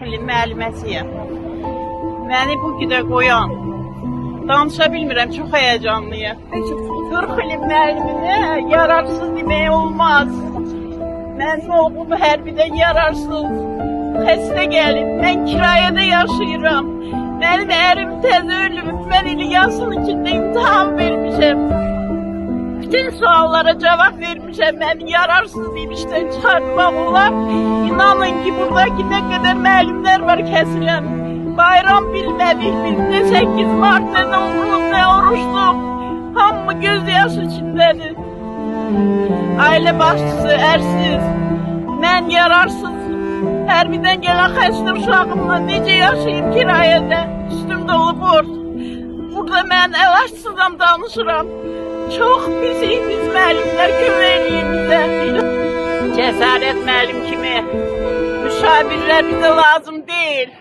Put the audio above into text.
Müəlliməsiyəm. Məni bu güdə qoyan, danışa bilmirəm, çox həyəcanlıyım. 40 ilin müəlliminə yararsız demək olmaz. Mənim oğlum hərbidə yararsız, xəstə gəlib, mən kirayədə yaşayıram. Mənim ərim təzə ölüb, mən İlyasın içində imtihan vermişəm. Bütün suallara cevap vermişəm, məni yararsız demişdən çıxartmaq olar. İnanın ki, buradakı nə qədər müəllimlər var kəsilən. Bayram bilmədik, biz nə 8 Mart, nə Novruz, nə oruçluq. Hamı göz yaşı içindədir. Ailə başçısı, ərsiz, mən yararsız. Hərbidən gələn xəstə uşağımla necə yaşayıb kirayədə, üstüm dolu borc. Burada mən əlaçsızam, danışıram. Çox pisik biz müəllimlər, kömək edin bizə. Cəsarət müəllim kimi müşavirlər bizə lazım deyil.